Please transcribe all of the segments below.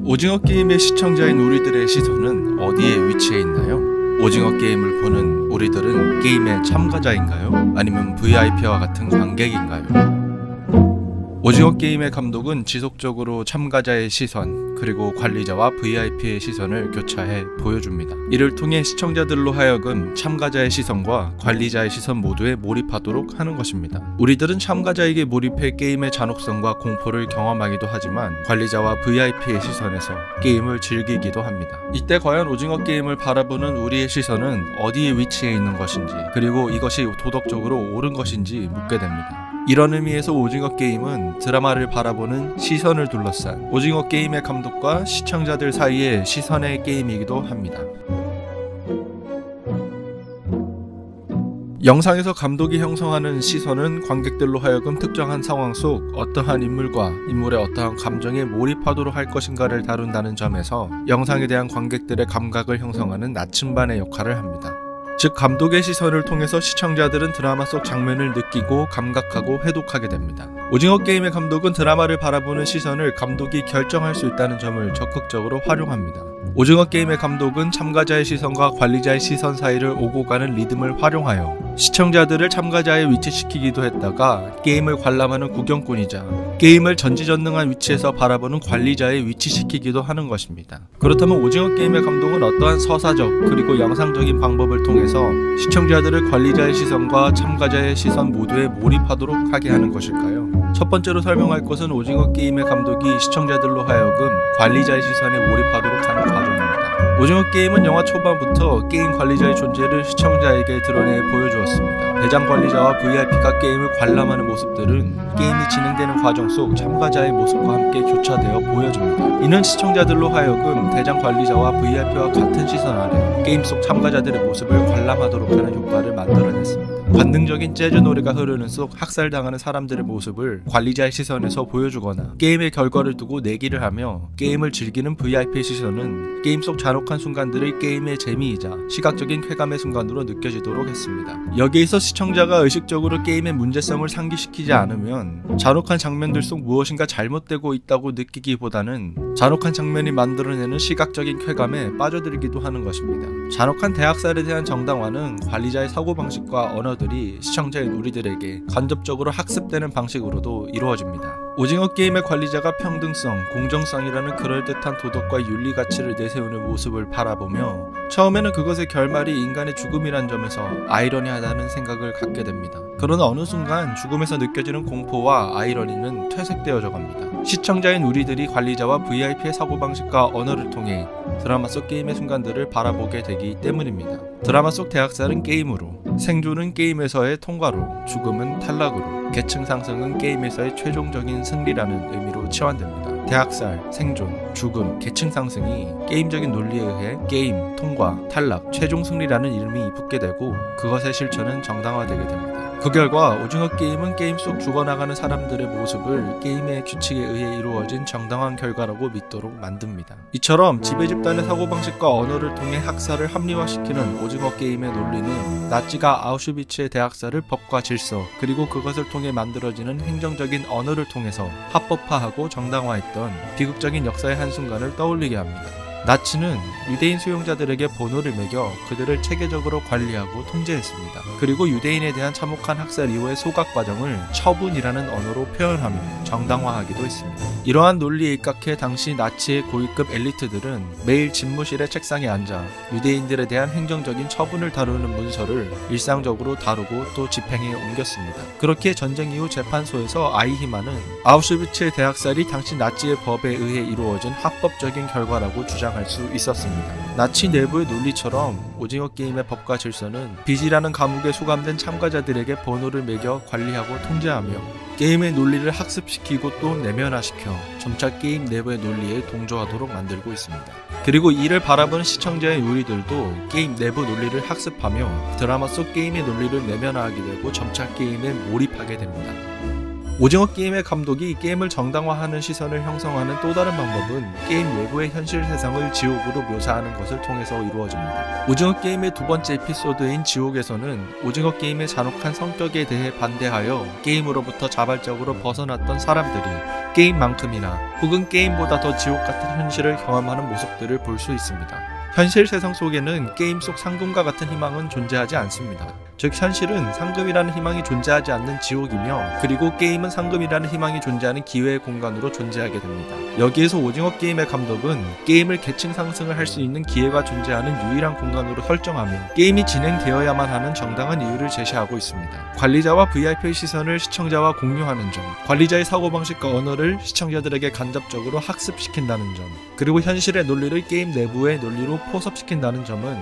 오징어 게임의 시청자인 우리들의 시선은 어디에 위치해 있나요? 오징어 게임을 보는 우리들은 게임의 참가자인가요? 아니면 VIP와 같은 관객인가요? 오징어 게임의 감독은 지속적으로 참가자의 시선, 그리고 관리자와 VIP의 시선을 교차해 보여줍니다. 이를 통해 시청자들로 하여금 참가자의 시선과 관리자의 시선 모두에 몰입하도록 하는 것입니다. 우리들은 참가자에게 몰입해 게임의 잔혹성과 공포를 경험하기도 하지만 관리자와 VIP의 시선에서 게임을 즐기기도 합니다. 이때 과연 오징어 게임을 바라보는 우리의 시선은 어디에 위치해 있는 것인지, 그리고 이것이 도덕적으로 옳은 것인지 묻게 됩니다. 이런 의미에서 오징어 게임은 드라마를 바라보는 시선을 둘러싼 오징어 게임의 감독과 시청자들 사이의 시선의 게임이기도 합니다. 영상에서 감독이 형성하는 시선은 관객들로 하여금 특정한 상황 속 어떠한 인물과 인물의 어떠한 감정에 몰입하도록 할 것인가를 다룬다는 점에서 영상에 대한 관객들의 감각을 형성하는 나침반의 역할을 합니다. 즉, 감독의 시선을 통해서 시청자들은 드라마 속 장면을 느끼고 감각하고 회독하게 됩니다. 오징어 게임의 감독은 드라마를 바라보는 시선을 감독이 결정할 수 있다는 점을 적극적으로 활용합니다. 오징어 게임의 감독은 참가자의 시선과 관리자의 시선 사이를 오고 가는 리듬을 활용하여 시청자들을 참가자에 위치시키기도 했다가 게임을 관람하는 구경꾼이자 게임을 전지전능한 위치에서 바라보는 관리자에 위치시키기도 하는 것입니다. 그렇다면 오징어 게임의 감독은 어떠한 서사적 그리고 영상적인 방법을 통해서 시청자들을 관리자의 시선과 참가자의 시선 모두에 몰입하도록 하게 하는 것일까요? 첫 번째로 설명할 것은 오징어 게임의 감독이 시청자들로 하여금 관리자의 시선에 몰입하도록 하는 과정입니다. 오징어 게임은 영화 초반부터 게임 관리자의 존재를 시청자에게 드러내 보여주었습니다. 대장 관리자와 VIP가 게임을 관람하는 모습들은 게임이 진행되는 과정 속 참가자의 모습과 함께 교차되어 보여줍니다. 이는 시청자들로 하여금 대장 관리자와 VIP와 같은 시선 아래 게임 속 참가자들의 모습을 관람하도록 하는 효과를 만들어냈습니다. 관능적인 재즈 노래가 흐르는 속 학살당하는 사람들의 모습을 관리자의 시선에서 보여주거나 게임의 결과를 두고 내기를 하며 게임을 즐기는 VIP의 시선은 게임 속 잔혹한 순간들의 게임의 재미이자 시각적인 쾌감의 순간으로 느껴지도록 했습니다. 여기에서 시청자가 의식적으로 게임의 문제성을 상기시키지 않으면 잔혹한 장면들 속 무엇인가 잘못되고 있다고 느끼기보다는 잔혹한 장면이 만들어내는 시각적인 쾌감에 빠져들기도 하는 것입니다. 잔혹한 대학살에 대한 정당화는 관리자의 사고방식과 언어들이 시청자인 우리들에게 간접적으로 학습되는 방식으로도 이루어집니다. 오징어 게임의 관리자가 평등성, 공정성이라는 그럴듯한 도덕과 윤리 가치를 내세우는 모습을 바라보며 처음에는 그것의 결말이 인간의 죽음이란 점에서 아이러니하다는 생각을 갖게 됩니다. 그러나 어느 순간 죽음에서 느껴지는 공포와 아이러니는 퇴색되어져 갑니다. 시청자인 우리들이 관리자와 VIP의 사고방식과 언어를 통해 드라마 속 게임의 순간들을 바라보게 되기 때문입니다. 드라마 속 대학살은 게임으로, 생존은 게임에서의 통과로, 죽음은 탈락으로, 계층 상승은 게임에서의 최종적인 승리라는 의미로 치환됩니다. 대학살, 생존, 죽음, 계층 상승이 게임적인 논리에 의해 게임, 통과, 탈락, 최종 승리라는 이름이 붙게 되고 그것의 실천은 정당화되게 됩니다. 그 결과 오징어 게임은 게임 속 죽어나가는 사람들의 모습을 게임의 규칙에 의해 이루어진 정당한 결과라고 믿도록 만듭니다. 이처럼 지배집단의 사고방식과 언어를 통해 학살을 합리화시키는 오징어 게임의 논리는 나치가 아우슈비츠의 대학살을 법과 질서 그리고 그것을 통해 만들어지는 행정적인 언어를 통해서 합법화하고 정당화했던 비극적인 역사의 한순간을 떠올리게 합니다. 나치는 유대인 수용자들에게 번호를 매겨 그들을 체계적으로 관리하고 통제했습니다. 그리고 유대인에 대한 참혹한 학살 이후의 소각 과정을 처분이라는 언어로 표현하며 정당화하기도 했습니다. 이러한 논리에 입각해 당시 나치의 고위급 엘리트들은 매일 집무실의 책상에 앉아 유대인들에 대한 행정적인 처분을 다루는 문서를 일상적으로 다루고 또 집행에 옮겼습니다. 그렇게 전쟁 이후 재판소에서 아이히만은 아우슈비츠의 대학살이 당시 나치의 법에 의해 이루어진 합법적인 결과라고 주장할 수 있었습니다. 나치 내부의 논리처럼 오징어 게임의 법과 질서는 빚이라는 감옥에 수감된 참가자들에게 번호를 매겨 관리하고 통제하며 게임의 논리를 학습시키고 또 내면화시켜 점차 게임 내부의 논리에 동조하도록 만들고 있습니다. 그리고 이를 바라보는 시청자의 우리들도 게임 내부 논리를 학습하며 드라마 속 게임의 논리를 내면화하게 되고 점차 게임에 몰입하게 됩니다. 오징어 게임의 감독이 게임을 정당화하는 시선을 형성하는 또 다른 방법은 게임 외부의 현실 세상을 지옥으로 묘사하는 것을 통해서 이루어집니다. 오징어 게임의 두 번째 에피소드인 지옥에서는 오징어 게임의 잔혹한 성격에 대해 반대하여 게임으로부터 자발적으로 벗어났던 사람들이 게임만큼이나 혹은 게임보다 더 지옥 같은 현실을 경험하는 모습들을 볼 수 있습니다. 현실 세상 속에는 게임 속 상금과 같은 희망은 존재하지 않습니다. 즉 현실은 상금이라는 희망이 존재하지 않는 지옥이며, 그리고 게임은 상금이라는 희망이 존재하는 기회의 공간으로 존재하게 됩니다. 여기에서 오징어 게임의 감독은 게임을 계층 상승을 할 수 있는 기회가 존재하는 유일한 공간으로 설정하며 게임이 진행되어야만 하는 정당한 이유를 제시하고 있습니다. 관리자와 VIP의 시선을 시청자와 공유하는 점, 관리자의 사고방식과 언어를 시청자들에게 간접적으로 학습시킨다는 점, 그리고 현실의 논리를 게임 내부의 논리로 포섭시킨다는 점은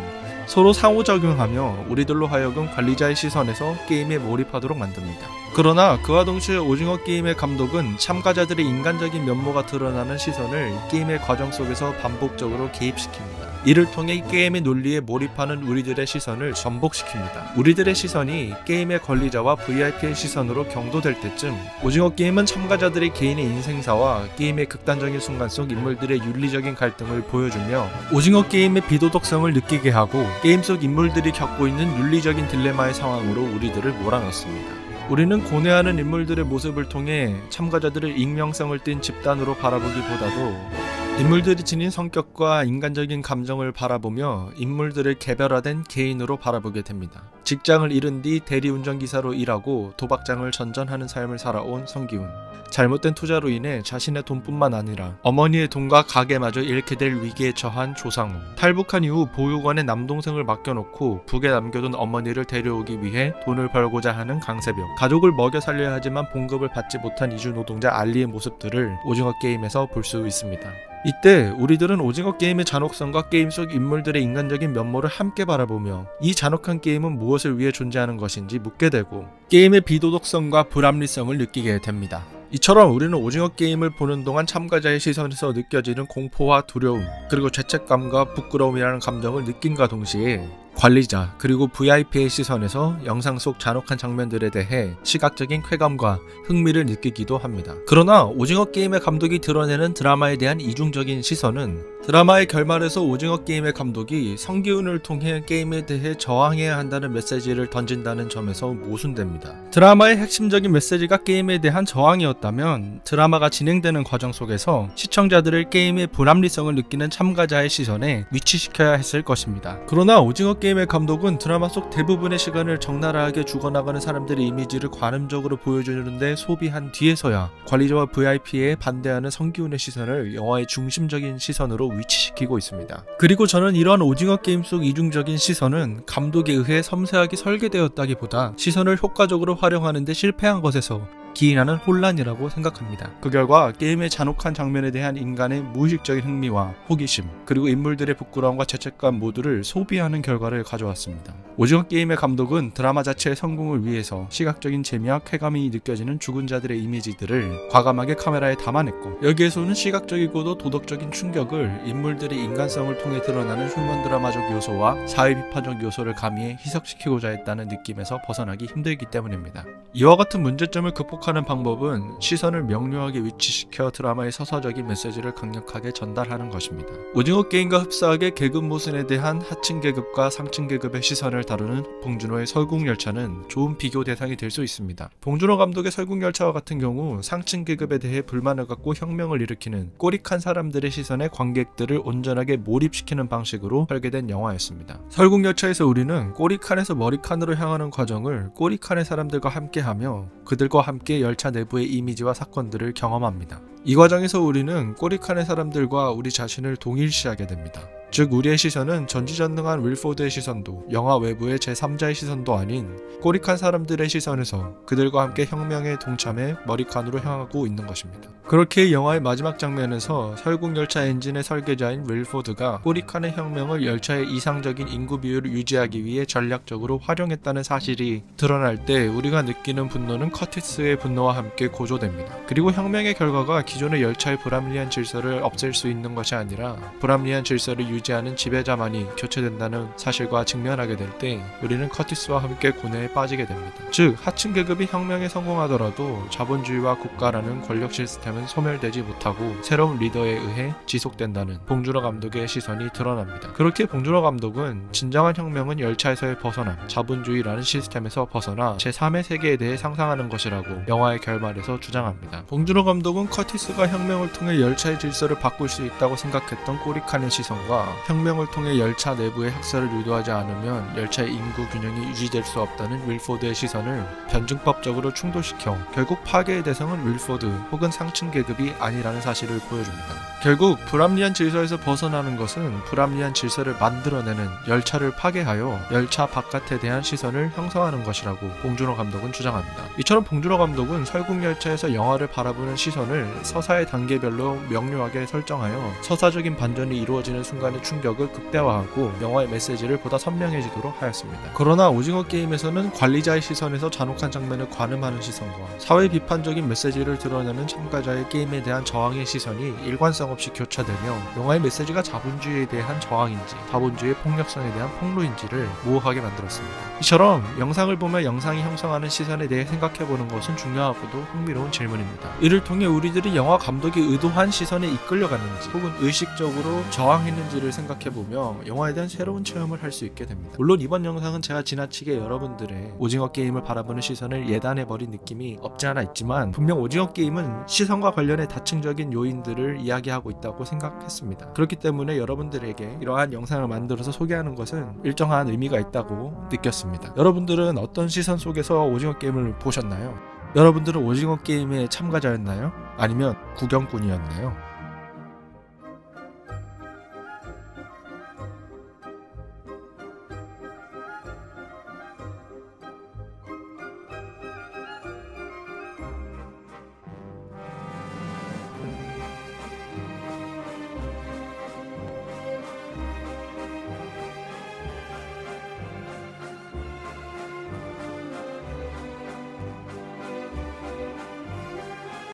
서로 상호작용하며 우리들로 하여금 관리자의 시선에서 게임에 몰입하도록 만듭니다. 그러나 그와 동시에 오징어 게임의 감독은 참가자들의 인간적인 면모가 드러나는 시선을 게임의 과정 속에서 반복적으로 개입시킵니다. 이를 통해 게임의 논리에 몰입하는 우리들의 시선을 전복시킵니다. 우리들의 시선이 게임의 관리자와 VIP의 시선으로 경도될 때쯤 오징어 게임은 참가자들의 개인의 인생사와 게임의 극단적인 순간 속 인물들의 윤리적인 갈등을 보여주며 오징어 게임의 비도덕성을 느끼게 하고 게임 속 인물들이 겪고 있는 윤리적인 딜레마의 상황으로 우리들을 몰아넣습니다. 우리는 고뇌하는 인물들의 모습을 통해 참가자들을 익명성을 띤 집단으로 바라보기보다도 인물들이 지닌 성격과 인간적인 감정을 바라보며 인물들을 개별화된 개인으로 바라보게 됩니다. 직장을 잃은 뒤 대리운전기사로 일하고 도박장을 전전하는 삶을 살아온 성기훈, 잘못된 투자로 인해 자신의 돈뿐만 아니라 어머니의 돈과 가게마저 잃게 될 위기에 처한 조상우, 탈북한 이후 보육원에 남동생을 맡겨놓고 북에 남겨둔 어머니를 데려오기 위해 돈을 벌고자 하는 강세벽, 가족을 먹여 살려야 하지만 봉급을 받지 못한 이주 노동자 알리의 모습들을 오징어 게임에서 볼 수 있습니다. 이때 우리들은 오징어 게임의 잔혹성과 게임 속 인물들의 인간적인 면모를 함께 바라보며 이 잔혹한 게임은 무엇을 위해 존재하는 것인지 묻게 되고 게임의 비도덕성과 불합리성을 느끼게 됩니다. 이처럼 우리는 오징어 게임을 보는 동안 참가자의 시선에서 느껴지는 공포와 두려움, 그리고 죄책감과 부끄러움이라는 감정을 느낀과 동시에 관리자 그리고 VIP의 시선에서 영상 속 잔혹한 장면들에 대해 시각적인 쾌감과 흥미를 느끼기도 합니다. 그러나 오징어 게임의 감독이 드러내는 드라마에 대한 이중적인 시선은 드라마의 결말에서 오징어 게임의 감독이 성기훈을 통해 게임에 대해 저항해야 한다는 메시지를 던진다는 점에서 모순됩니다. 드라마의 핵심적인 메시지가 게임에 대한 저항이었다면 드라마가 진행되는 과정 속에서 시청자들을 게임의 불합리성을 느끼는 참가자의 시선에 위치시켜야 했을 것입니다. 그러나 오징어 게임의 감독은 드라마 속 대부분의 시간을 적나라하게 죽어나가는 사람들의 이미지를 관음적으로 보여주는데 소비한 뒤에서야 관리자와 VIP에 반대하는 성기훈의 시선을 영화의 중심적인 시선으로 위치시키고 있습니다. 그리고 저는 이러한 오징어 게임 속 이중적인 시선은 감독에 의해 섬세하게 설계되었다기보다 시선을 효과적으로 활용하는 데 실패한 것에서 기인하는 혼란이라고 생각합니다. 그 결과 게임의 잔혹한 장면에 대한 인간의 무의식적인 흥미와 호기심, 그리고 인물들의 부끄러움과 죄책감 모두를 소비하는 결과를 가져왔습니다. 오징어 게임의 감독은 드라마 자체의 성공을 위해서 시각적인 재미와 쾌감이 느껴지는 죽은 자들의 이미지들을 과감하게 카메라에 담아냈고, 여기에서는 시각적이고도 도덕적인 충격을 인물들의 인간성을 통해 드러나는 휴먼 드라마적 요소와 사회 비판적 요소를 가미해 희석시키고자 했다는 느낌에서 벗어나기 힘들기 때문입니다. 이와 같은 문제점을 극복하는 방법은 시선을 명료하게 위치시켜 드라마의 서사적인 메시지를 강력하게 전달하는 것입니다. 오징어 게임과 흡사하게 계급 모순에 대한 하층 계급과 상층 계급의 시선을 다루는 봉준호의 설국열차는 좋은 비교 대상이 될 수 있습니다. 봉준호 감독의 설국열차와 같은 경우 상층 계급에 대해 불만을 갖고 혁명을 일으키는 꼬릭한 사람들의 시선에 관객들을 온전하게 몰입시키는 방식으로 설계된 영화였습니다. 설국열차에서 우리는 꼬리칸에서 머리칸으로 향하는 과정을 꼬리칸의 사람들과 함께하며 그들과 함께 열차 내부의 이미지와 사건들을 경험합니다. 이 과정에서 우리는 꼬리칸의 사람들과 우리 자신을 동일시하게 됩니다. 즉 우리의 시선은 전지전능한 윌포드의 시선도 영화 외부의 제3자의 시선도 아닌 꼬리칸 사람들의 시선에서 그들과 함께 혁명에 동참해 머리칸으로 향하고 있는 것입니다. 그렇게 영화의 마지막 장면에서 설국열차 엔진의 설계자인 윌포드가 꼬리칸의 혁명을 열차의 이상적인 인구 비율을 유지하기 위해 전략적으로 활용했다는 사실이 드러날 때 우리가 느끼는 분노는 커티스의 분노와 함께 고조됩니다. 그리고 혁명의 결과가 기존의 열차의 불합리한 질서를 없앨 수 있는 것이 아니라 불합리한 질서를 유지하는 지배자만이 교체된다는 사실과 직면하게 될 때 우리는 커티스와 함께 고뇌에 빠지게 됩니다. 즉 하층 계급이 혁명에 성공하더라도 자본주의와 국가라는 권력 시스템은 소멸되지 못하고 새로운 리더에 의해 지속된다는 봉준호 감독의 시선이 드러납니다. 그렇게 봉준호 감독은 진정한 혁명은 열차에서의 벗어남, 자본주의라는 시스템에서 벗어나 제3의 세계에 대해 상상하는 것이라고 영화의 결말에서 주장합니다. 봉준호 감독은 커티스가 혁명을 통해 열차의 질서를 바꿀 수 있다고 생각했던 꼬리칸의 시선과 혁명을 통해 열차 내부의 학살을 유도하지 않으면 열차의 인구 균형이 유지될 수 없다는 윌포드의 시선을 변증법적으로 충돌시켜 결국 파괴의 대상은 윌포드 혹은 상층 계급이 아니라는 사실을 보여줍니다. 결국 불합리한 질서에서 벗어나는 것은 불합리한 질서를 만들어내는 열차를 파괴하여 열차 바깥에 대한 시선을 형성하는 것이라고 봉준호 감독은 주장합니다. 이처럼 봉준호 감독은 설국열차에서 영화를 바라보는 시선을 서사의 단계별로 명료하게 설정하여 서사적인 반전이 이루어지는 순간의 충격을 극대화하고 영화의 메시지를 보다 선명해지도록 하였습니다. 그러나 오징어 게임에서는 관리자의 시선에서 잔혹한 장면을 관음하는 시선과 사회 비판적인 메시지를 드러내는 참가자의 게임에 대한 저항의 시선이 일관성 없이 교차되며 영화의 메시지가 자본주의에 대한 저항인지 자본주의의 폭력성에 대한 폭로인지를 모호하게 만들었습니다. 이처럼 영상을 보며 영상이 형성하는 시선에 대해 생각해보는 것은 중요하고도 흥미로운 질문입니다. 이를 통해 우리들이 영화 감독이 의도한 시선에 이끌려갔는지 혹은 의식적으로 저항했는지를 생각해보며 영화에 대한 새로운 체험을 할 수 있게 됩니다. 물론 이번 영상은 제가 지나치게 여러분들의 오징어 게임을 바라보는 시선을 예단해버린 느낌이 없지 않아 있지만 분명 오징어 게임은 시선과 관련해 다층적인 요인들을 이야기하고 있다고 생각했습니다. 그렇기 때문에 여러분들에게 이러한 영상을 만들어서 소개하는 것은 일정한 의미가 있다고 느꼈습니다. 여러분들은 어떤 시선 속에서 오징어 게임을 보셨나요? 여러분들은 오징어 게임의 참가자였나요? 아니면 구경꾼이었나요?